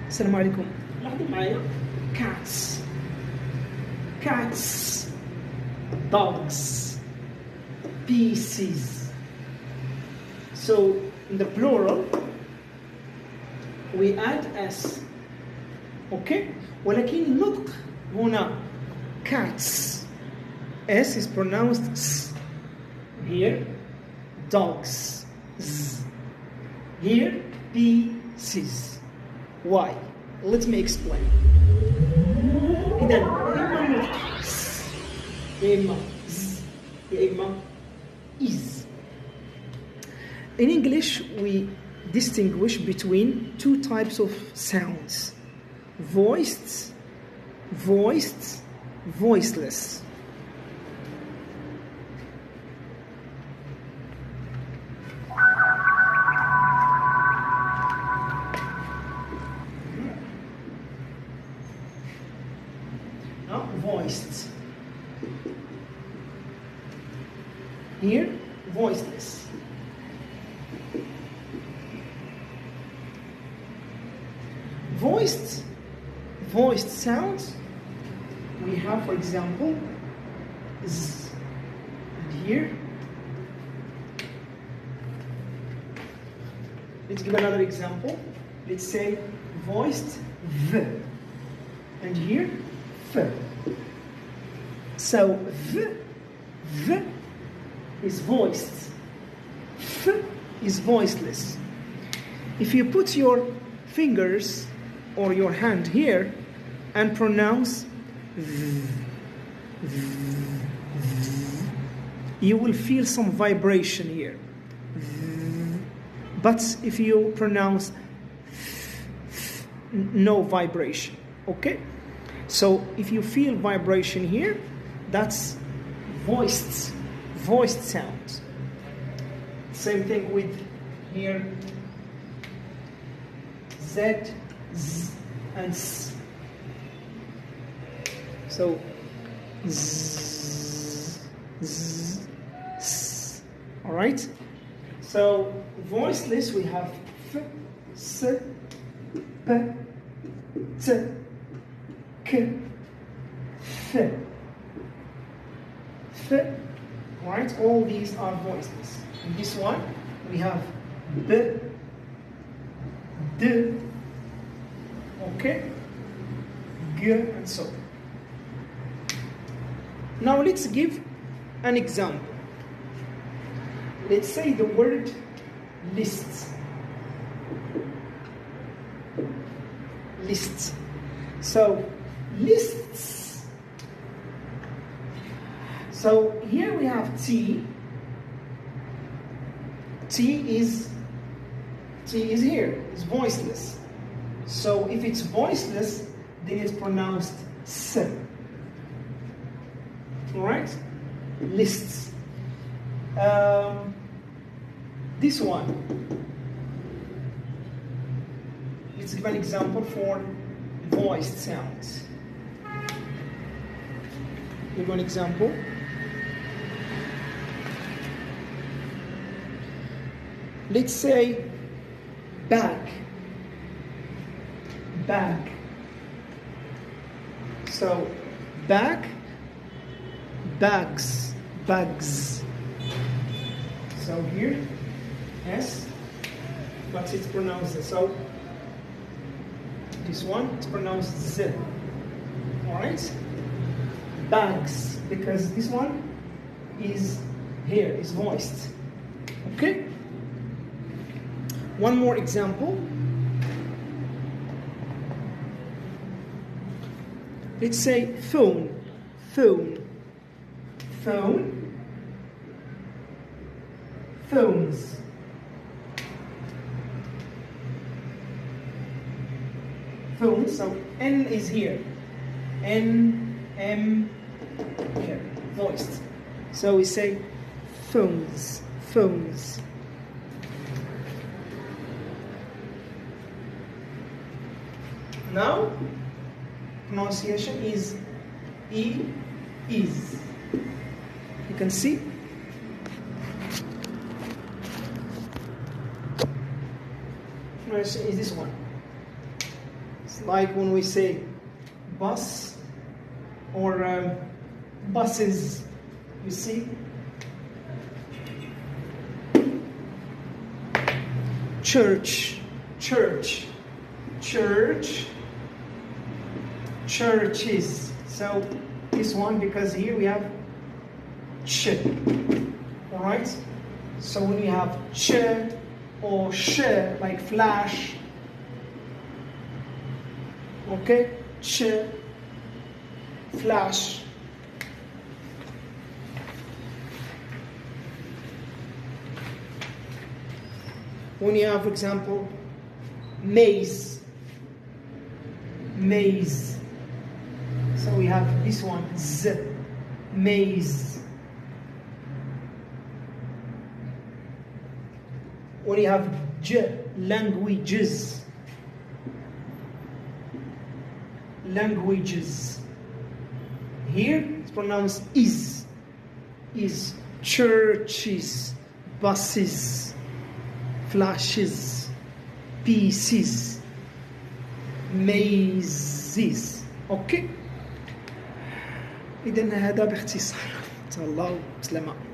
السلام عليكم. لاحظوا معايا cats, cats, dogs, pieces. So in the plural we add s. Okay? ولكن النطق هنا cats, s is pronounced s. Here dogs, z. Here pieces. Why? Let me explain. إذا إما نطق س يا إما ز يا إما is. In English we distinguish between two types of sounds: voiced, voiced, voiceless. Now, voiced. Here, voiceless. Voiced sounds, we have, for example, z. And here, let's give another example. Let's say voiced v. And here, f. So v is voiced, f is voiceless. If you put your fingers or your hand here and pronounce v, you will feel some vibration here. But if you pronounce no vibration, okay? So if you feel vibration here, that's voiced sound. Same thing with here, z, z, and s. So z, z, s. All right. So voiceless we have f, s, p, t, k, f, f. Right? All these are voiceless. In this one we have b, d, okay, g, and so on. Now let's give an example. Let's say the word list. Lists. So lists. So here we have T. T is here. It's voiceless. So if it's voiceless, then it's pronounced S. Alright? Lists. This one. Let's give an example for voiced sounds. Give an example. Let's say bag. Bag. So bag, bags, bags. So here, S, but it's pronounced so. This one it's pronounced Z. Alright? Bags, because this one is here, is voiced. Okay? One more example. Let's say phone. Phone. Phone. Phones. Phone. So N is here. N, M, here. Voiced. So we say phones. Phones. Now, pronunciation is E, is. You can see. Pronunciation is this one. It's like when we say bus or buses, you see? Church, church, church, churches. So this one, because here we have ch. All right? So when you have ch or sh, like flash, okay? Ch, flash. When you have, for example, maze, maze. So we have this one, z, maze. When you have j, languages, languages. Here it's pronounced is churches, buses, flashes, pieces, mazes. اوكي، اذا هذا باختصار. الله سلامه.